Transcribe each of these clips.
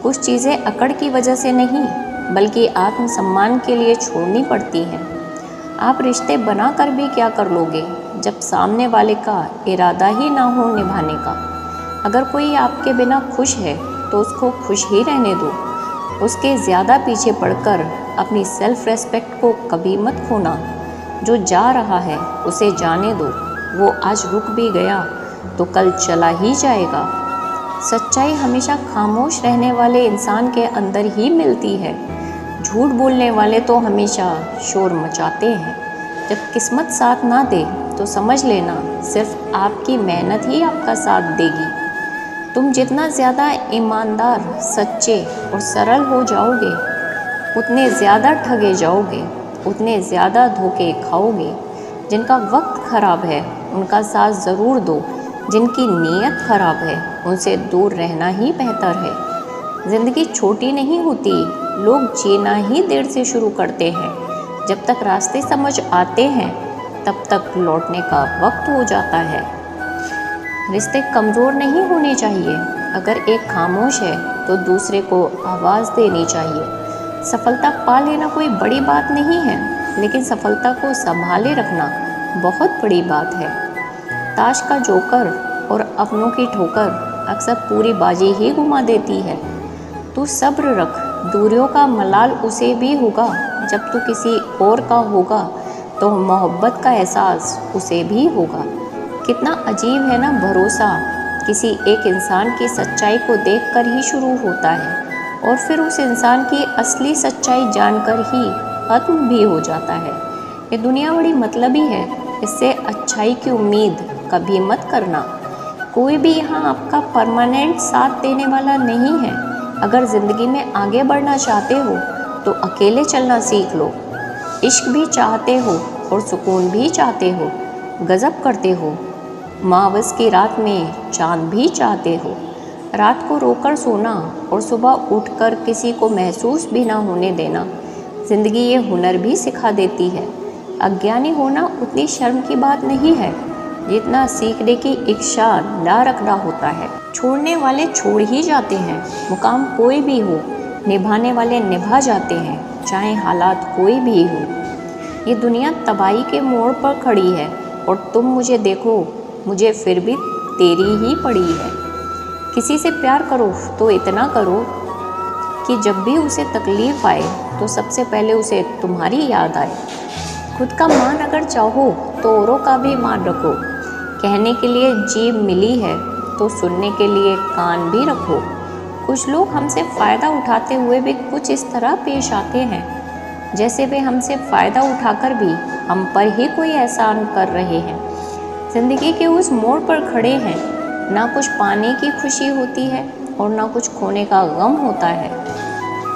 कुछ चीज़ें अकड़ की वजह से नहीं बल्कि आत्मसम्मान के लिए छोड़नी पड़ती हैं। आप रिश्ते बना कर भी क्या कर लोगे जब सामने वाले का इरादा ही ना हो निभाने का। अगर कोई आपके बिना खुश है तो उसको खुश ही रहने दो। उसके ज़्यादा पीछे पड़कर अपनी सेल्फ रेस्पेक्ट को कभी मत खोना। जो जा रहा है उसे जाने दो। वो आज रुक भी गया तो कल चला ही जाएगा। सच्चाई हमेशा खामोश रहने वाले इंसान के अंदर ही मिलती है। झूठ बोलने वाले तो हमेशा शोर मचाते हैं। जब किस्मत साथ ना दे तो समझ लेना सिर्फ आपकी मेहनत ही आपका साथ देगी। तुम जितना ज़्यादा ईमानदार, सच्चे और सरल हो जाओगे उतने ज़्यादा ठगे जाओगे, उतने ज़्यादा धोखे खाओगे। जिनका वक्त ख़राब है उनका साथ ज़रूर दो, जिनकी नीयत ख़राब है उनसे दूर रहना ही बेहतर है। ज़िंदगी छोटी नहीं होती, लोग जीना ही देर से शुरू करते हैं। जब तक रास्ते समझ आते हैं तब तक लौटने का वक्त हो जाता है। रिश्ते कमज़ोर नहीं होने चाहिए। अगर एक खामोश है तो दूसरे को आवाज़ देनी चाहिए। सफलता पा लेना कोई बड़ी बात नहीं है, लेकिन सफलता को संभाले रखना बहुत बड़ी बात है। ताश का जोकर और अपनों की ठोकर अक्सर पूरी बाजी ही घुमा देती है। तू सब्र रख, दूरियों का मलाल उसे भी होगा। जब तू किसी और का होगा तो मोहब्बत का एहसास उसे भी होगा। कितना अजीब है ना, भरोसा किसी एक इंसान की सच्चाई को देखकर ही शुरू होता है और फिर उस इंसान की असली सच्चाई जानकर ही खत्म भी हो जाता है। ये दुनिया बड़ी मतलबी है, इससे अच्छाई की उम्मीद कभी मत करना। कोई भी यहाँ आपका परमानेंट साथ देने वाला नहीं है। अगर ज़िंदगी में आगे बढ़ना चाहते हो तो अकेले चलना सीख लो। इश्क भी चाहते हो और सुकून भी चाहते हो, गज़ब करते हो। मावस की रात में चांद भी चाहते हो। रात को रोकर सोना और सुबह उठकर किसी को महसूस भी ना होने देना। ज़िंदगी ये हुनर भी सिखा देती है। अज्ञानी होना उतनी शर्म की बात नहीं है जितना सीखने की इच्छा ना रखना होता है। छोड़ने वाले छोड़ ही जाते हैं, मुकाम कोई भी हो। निभाने वाले निभा जाते हैं, चाहे हालात कोई भी हो। ये दुनिया तबाही के मोड़ पर खड़ी है और तुम मुझे देखो, मुझे फिर भी तेरी ही पड़ी है। किसी से प्यार करो तो इतना करो कि जब भी उसे तकलीफ़ आए तो सबसे पहले उसे तुम्हारी याद आए। खुद का मान अगर चाहो तो औरों का भी मान रखो। कहने के लिए जीभ मिली है तो सुनने के लिए कान भी रखो। कुछ लोग हमसे फ़ायदा उठाते हुए भी कुछ इस तरह पेश आते हैं जैसे वे हमसे फ़ायदा उठाकर भी हम पर ही कोई एहसान कर रहे हैं। ज़िंदगी के उस मोड़ पर खड़े हैं, ना कुछ पाने की खुशी होती है और ना कुछ खोने का गम होता है।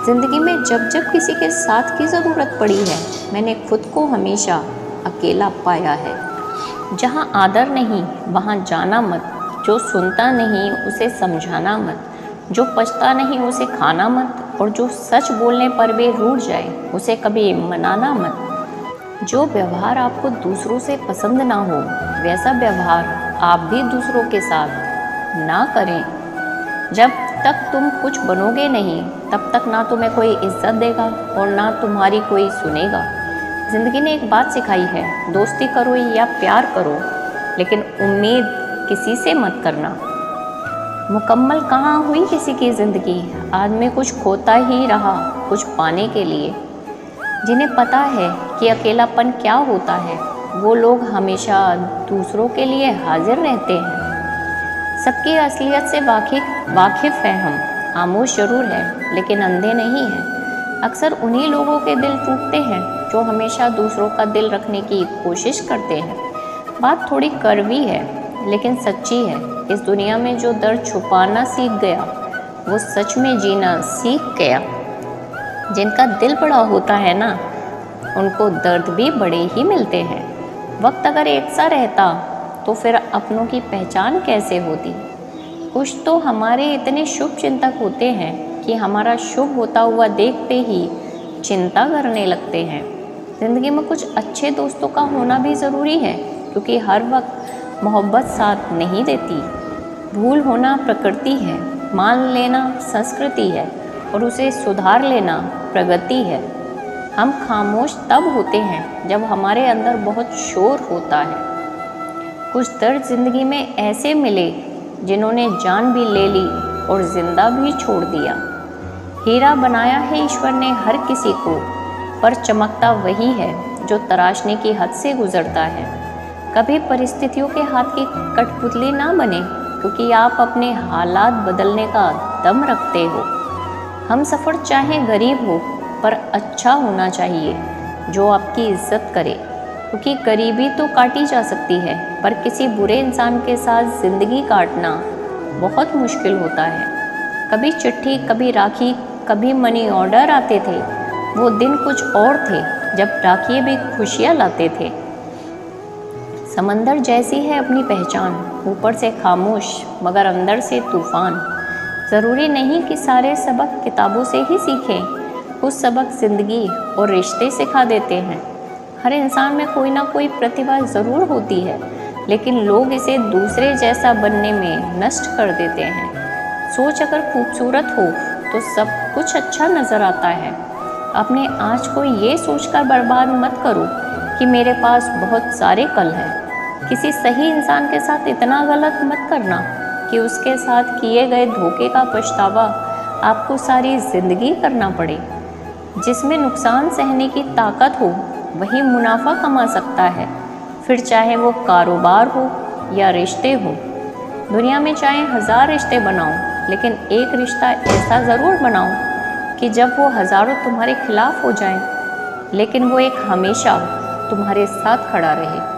ज़िंदगी में जब जब किसी के साथ की ज़रूरत पड़ी है मैंने खुद को हमेशा अकेला पाया है। जहाँ आदर नहीं वहाँ जाना मत। जो सुनता नहीं उसे समझाना मत। जो पछता नहीं उसे खाना मत। और जो सच बोलने पर भी रूठ जाए उसे कभी मनाना मत। जो व्यवहार आपको दूसरों से पसंद ना हो वैसा व्यवहार आप भी दूसरों के साथ ना करें। जब तक तुम कुछ बनोगे नहीं तब तक ना तुम्हें कोई इज्जत देगा और ना तुम्हारी कोई सुनेगा। ज़िंदगी ने एक बात सिखाई है, दोस्ती करो या प्यार करो लेकिन उम्मीद किसी से मत करना। मुकम्मल कहाँ हुई किसी की ज़िंदगी, आदमी कुछ खोता ही रहा कुछ पाने के लिए। जिन्हें पता है कि अकेलापन क्या होता है वो लोग हमेशा दूसरों के लिए हाजिर रहते हैं। सबकी असलियत से वाकिफ़ हैं हम, खामोश ज़रूर है लेकिन अंधे नहीं हैं। अक्सर उन्हीं लोगों के दिल टूटते हैं जो हमेशा दूसरों का दिल रखने की कोशिश करते हैं। बात थोड़ी कड़वी है लेकिन सच्ची है। इस दुनिया में जो दर्द छुपाना सीख गया वो सच में जीना सीख गया। जिनका दिल बड़ा होता है ना उनको दर्द भी बड़े ही मिलते हैं। वक्त अगर एक सा रहता तो फिर अपनों की पहचान कैसे होती। कुछ तो हमारे इतने शुभ चिंतक होते हैं कि हमारा शुभ होता हुआ देखते ही चिंता करने लगते हैं। ज़िंदगी में कुछ अच्छे दोस्तों का होना भी ज़रूरी है क्योंकि हर वक्त मोहब्बत साथ नहीं देती। भूल होना प्रकृति है मान लेना संस्कृति है और उसे सुधार लेना प्रगति है। हम खामोश तब होते हैं जब हमारे अंदर बहुत शोर होता है। कुछ दर्द जिंदगी में ऐसे मिले जिन्होंने जान भी ले ली और जिंदा भी छोड़ दिया। हीरा बनाया है ईश्वर ने हर किसी को, पर चमकता वही है जो तराशने की हद से गुजरता है। कभी परिस्थितियों के हाथ की कठपुतली ना बने, क्योंकि आप अपने हालात बदलने का दम रखते हो। हम सफ़र चाहे गरीब हो पर अच्छा होना चाहिए जो आपकी इज्जत करे, क्योंकि गरीबी तो काटी जा सकती है पर किसी बुरे इंसान के साथ ज़िंदगी काटना बहुत मुश्किल होता है। कभी चिट्ठी, कभी राखी, कभी मनी ऑर्डर आते थे। वो दिन कुछ और थे जब डाकिये भी खुशियाँ लाते थे। समंदर जैसी है अपनी पहचान, ऊपर से खामोश मगर अंदर से तूफान। ज़रूरी नहीं कि सारे सबक किताबों से ही सीखें, कुछ सबक ज़िंदगी और रिश्ते सिखा देते हैं। हर इंसान में कोई ना कोई प्रतिभा ज़रूर होती है, लेकिन लोग इसे दूसरे जैसा बनने में नष्ट कर देते हैं। सोच अगर खूबसूरत हो तो सब कुछ अच्छा नज़र आता है। अपने आज को ये सोचकर बर्बाद मत करो कि मेरे पास बहुत सारे कल हैं। किसी सही इंसान के साथ इतना गलत मत करना कि उसके साथ किए गए धोखे का पछतावा आपको सारी ज़िंदगी करना पड़े। जिसमें नुकसान सहने की ताकत हो वही मुनाफा कमा सकता है, फिर चाहे वो कारोबार हो या रिश्ते हो। दुनिया में चाहे 1000 रिश्ते बनाओ, लेकिन एक रिश्ता ऐसा ज़रूर बनाओ कि जब वो हज़ारों तुम्हारे खिलाफ हो जाएं, लेकिन वो एक हमेशा तुम्हारे साथ खड़ा रहे।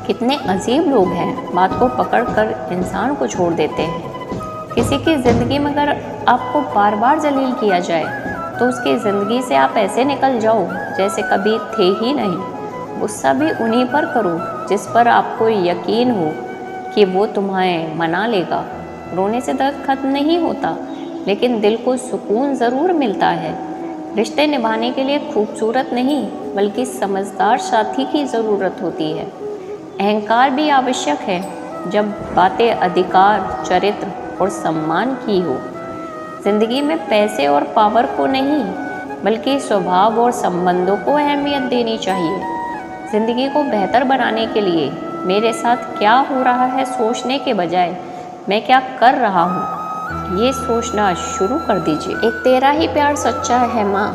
कितने अजीब लोग हैं, बात को पकड़कर इंसान को छोड़ देते हैं। किसी की ज़िंदगी में अगर आपको बार बार जलील किया जाए तो उसकी ज़िंदगी से आप ऐसे निकल जाओ जैसे कभी थे ही नहीं। गुस्सा भी उन्हीं पर करो जिस पर आपको यकीन हो कि वो तुम्हें मना लेगा। रोने से दर्द खत्म नहीं होता, लेकिन दिल को सुकून ज़रूर मिलता है। रिश्ते निभाने के लिए खूबसूरत नहीं बल्कि समझदार साथी की ज़रूरत होती है। अहंकार भी आवश्यक है जब बातें अधिकार, चरित्र और सम्मान की हो। ज़िंदगी में पैसे और पावर को नहीं बल्कि स्वभाव और संबंधों को अहमियत देनी चाहिए। ज़िंदगी को बेहतर बनाने के लिए मेरे साथ क्या हो रहा है सोचने के बजाय मैं क्या कर रहा हूँ ये सोचना शुरू कर दीजिए। एक तेरा ही प्यार सच्चा है माँ,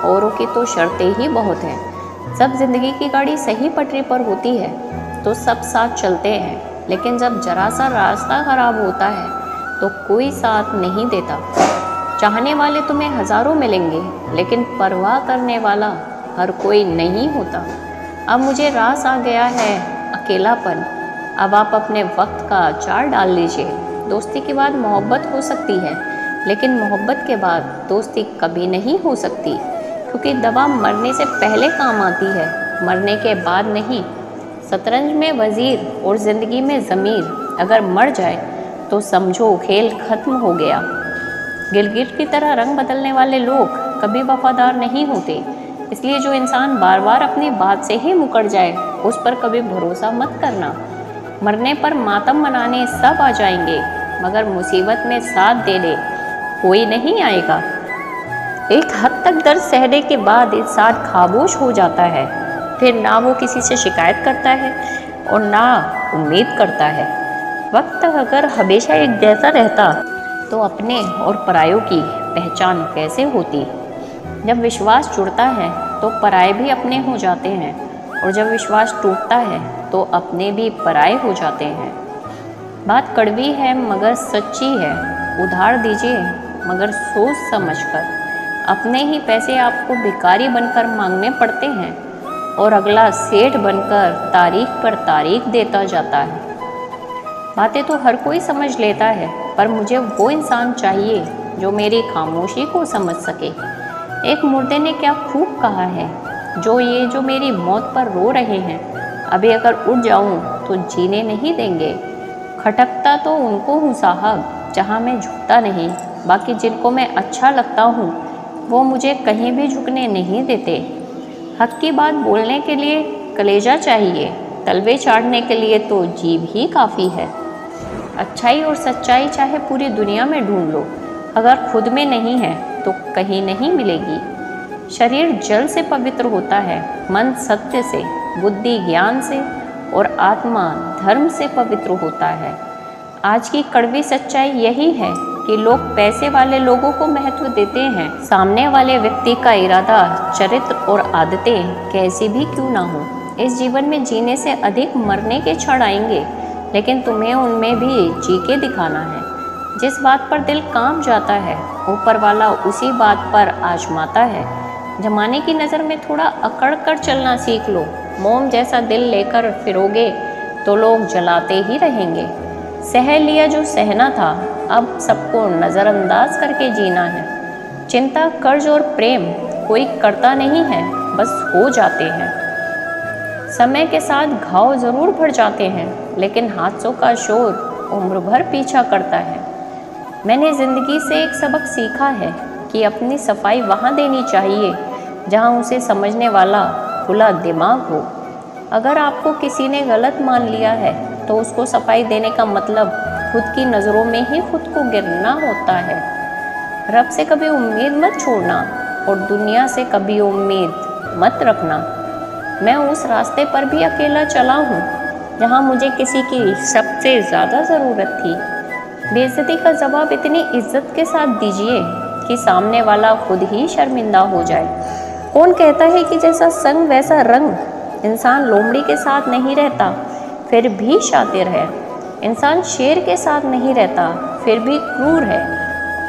औरों की तो शर्तें ही बहुत हैं। जब ज़िंदगी की गाड़ी सही पटरी पर होती है तो सब साथ चलते हैं, लेकिन जब जरा सा रास्ता खराब होता है तो कोई साथ नहीं देता। चाहने वाले तुम्हें हज़ारों मिलेंगे, लेकिन परवाह करने वाला हर कोई नहीं होता। अब मुझे रास आ गया है अकेलापन, अब आप अपने वक्त का अचार डाल लीजिए। दोस्ती के बाद मोहब्बत हो सकती है, लेकिन मोहब्बत के बाद दोस्ती कभी नहीं हो सकती, क्योंकि दवा मरने से पहले काम आती है, मरने के बाद नहीं। शतरंज में वज़ीर और ज़िंदगी में ज़मीर अगर मर जाए तो समझो खेल खत्म हो गया। गिरगिट की तरह रंग बदलने वाले लोग कभी वफादार नहीं होते, इसलिए जो इंसान बार बार अपनी बात से ही मुकर जाए उस पर कभी भरोसा मत करना। मरने पर मातम मनाने सब आ जाएंगे, मगर मुसीबत में साथ देने कोई नहीं आएगा। एक हद तक दर्द सहने के बाद इंसान खामोश हो जाता है, फिर ना वो किसी से शिकायत करता है और ना उम्मीद करता है। वक्त अगर हमेशा एक जैसा रहता तो अपने और परायों की पहचान कैसे होती। जब विश्वास जुड़ता है तो पराये भी अपने हो जाते हैं, और जब विश्वास टूटता है तो अपने भी पराये हो जाते हैं। बात कड़वी है मगर सच्ची है, उधार दीजिए मगर सोच समझकर। अपने ही पैसे आपको भिखारी बनकर मांगने पड़ते हैं और अगला सेठ बनकर तारीख पर तारीख देता जाता है। बातें तो हर कोई समझ लेता है, पर मुझे वो इंसान चाहिए जो मेरी खामोशी को समझ सके। एक मुर्दे ने क्या खूब कहा है, जो मेरी मौत पर रो रहे हैं, अभी अगर उठ जाऊं तो जीने नहीं देंगे। खटकता तो उनको हूँ साहब जहाँ मैं झुकता नहीं, बाकी जिनको मैं अच्छा लगता हूँ वो मुझे कहीं भी झुकने नहीं देते। हक की बात बोलने के लिए कलेजा चाहिए, तलवे चाटने के लिए तो जीभ ही काफ़ी है। अच्छाई और सच्चाई चाहे पूरी दुनिया में ढूंढ लो, अगर खुद में नहीं है तो कहीं नहीं मिलेगी। शरीर जल से पवित्र होता है, मन सत्य से, बुद्धि ज्ञान से और आत्मा धर्म से पवित्र होता है। आज की कड़वी सच्चाई यही है कि लोग पैसे वाले लोगों को महत्व देते हैं। सामने वाले व्यक्ति का इरादा, चरित्र और आदतें कैसी भी क्यों ना हो, इस जीवन में जीने से अधिक मरने के क्षण आएंगे, लेकिन तुम्हें उनमें भी जी के दिखाना है। जिस बात पर दिल काम जाता है, ऊपर वाला उसी बात पर आजमाता है। जमाने की नज़र में थोड़ा अकड़ कर चलना सीख लो। मोम जैसा दिल लेकर फिरोगे तो लोग जलाते ही रहेंगे। सह लिया जो सहना था, अब सबको नज़रअंदाज करके जीना है। चिंता, कर्ज और प्रेम कोई करता नहीं है, बस हो जाते हैं। समय के साथ घाव ज़रूर बढ़ जाते हैं, लेकिन हादसों का शोर उम्र भर पीछा करता है। मैंने ज़िंदगी से एक सबक सीखा है कि अपनी सफाई वहाँ देनी चाहिए जहाँ उसे समझने वाला खुला दिमाग हो। अगर आपको किसी ने गलत मान लिया है तो उसको सफाई देने का मतलब खुद की नज़रों में ही खुद को गिरना होता है। रब से कभी उम्मीद मत छोड़ना और दुनिया से कभी उम्मीद मत रखना। मैं उस रास्ते पर भी अकेला चला हूँ जहाँ मुझे किसी की सबसे ज़्यादा ज़रूरत थी। बेइज्जती का जवाब इतनी इज्जत के साथ दीजिए कि सामने वाला खुद ही शर्मिंदा हो जाए। कौन कहता है कि जैसा संग वैसा रंग? इंसान लोमड़ी के साथ नहीं रहता फिर भी शातिर है। इंसान शेर के साथ नहीं रहता फिर भी क्रूर है।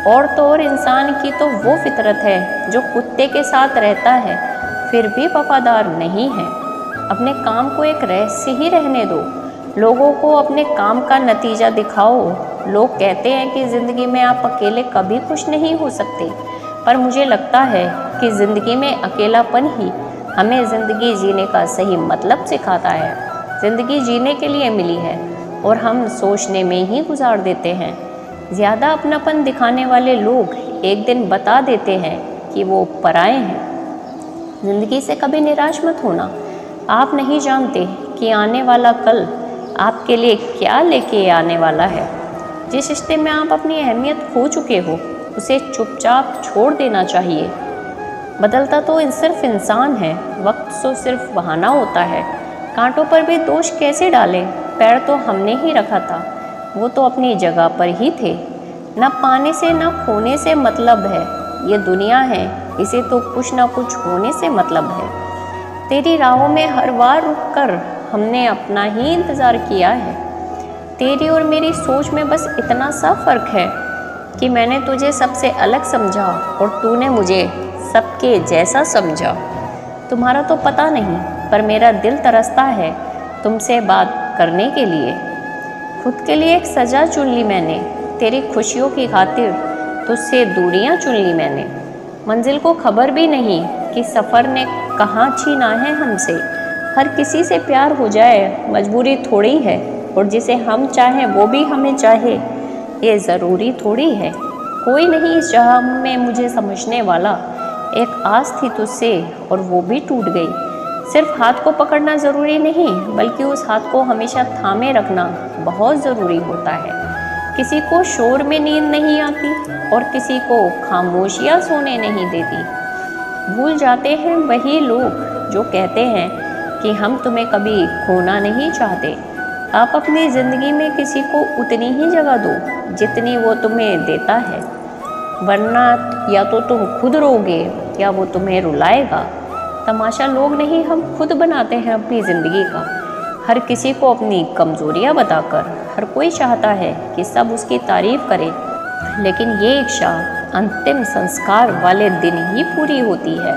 और तो और इंसान की तो वो फितरत है जो कुत्ते के साथ रहता है फिर भी वफादार नहीं है। अपने काम को एक रहस्य ही रहने दो। लोगों को अपने काम का नतीजा दिखाओ। लोग कहते हैं कि ज़िंदगी में आप अकेले कभी खुश नहीं हो सकते, पर मुझे लगता है कि ज़िंदगी में अकेलापन ही हमें ज़िंदगी जीने का सही मतलब सिखाता है। ज़िंदगी जीने के लिए मिली है और हम सोचने में ही गुजार देते हैं। ज़्यादा अपनापन दिखाने वाले लोग एक दिन बता देते हैं कि वो पराए हैं। ज़िंदगी से कभी निराश मत होना। आप नहीं जानते कि आने वाला कल आपके लिए क्या लेके आने वाला है। जिस रिश्ते में आप अपनी अहमियत खो चुके हो उसे चुपचाप छोड़ देना चाहिए। बदलता तो सिर्फ इंसान है, वक्त तो सिर्फ बहाना होता है। कांटों पर भी दोष कैसे डालें? पैर तो हमने ही रखा था, वो तो अपनी जगह पर ही थे। न पाने से न खोने से मतलब है, ये दुनिया है, इसे तो कुछ ना कुछ होने से मतलब है। तेरी राहों में हर बार रुक कर हमने अपना ही इंतज़ार किया है। तेरी और मेरी सोच में बस इतना सा फ़र्क है कि मैंने तुझे सबसे अलग समझा और तूने मुझे सबके जैसा समझा। तुम्हारा तो पता नहीं, पर मेरा दिल तरसता है तुमसे बात करने के लिए। खुद के लिए एक सज़ा चुन ली मैंने, तेरी खुशियों की खातिर तुझसे दूरियां चुन ली मैंने। मंजिल को खबर भी नहीं कि सफ़र ने कहाँ छीना है हमसे। हर किसी से प्यार हो जाए मजबूरी थोड़ी है, और जिसे हम चाहें वो भी हमें चाहे ये ज़रूरी थोड़ी है। कोई नहीं इस जहां में मुझे समझने वाला। एक आस थी तुझसे और वो भी टूट गई। सिर्फ हाथ को पकड़ना ज़रूरी नहीं, बल्कि उस हाथ को हमेशा थामे रखना बहुत ज़रूरी होता है। किसी को शोर में नींद नहीं आती और किसी को खामोशियाँ सोने नहीं देती। भूल जाते हैं वही लोग जो कहते हैं कि हम तुम्हें कभी खोना नहीं चाहते। आप अपनी ज़िंदगी में किसी को उतनी ही जगह दो जितनी वो तुम्हें देता है, वरना या तो तुम खुद रोगे या वो तुम्हें रुलाएगा। तमाशा लोग नहीं, हम खुद बनाते हैं अपनी ज़िंदगी का। हर किसी को अपनी कमज़ोरियाँ बताकर हर कोई चाहता है कि सब उसकी तारीफ़ करे, लेकिन ये इच्छा अंतिम संस्कार वाले दिन ही पूरी होती है।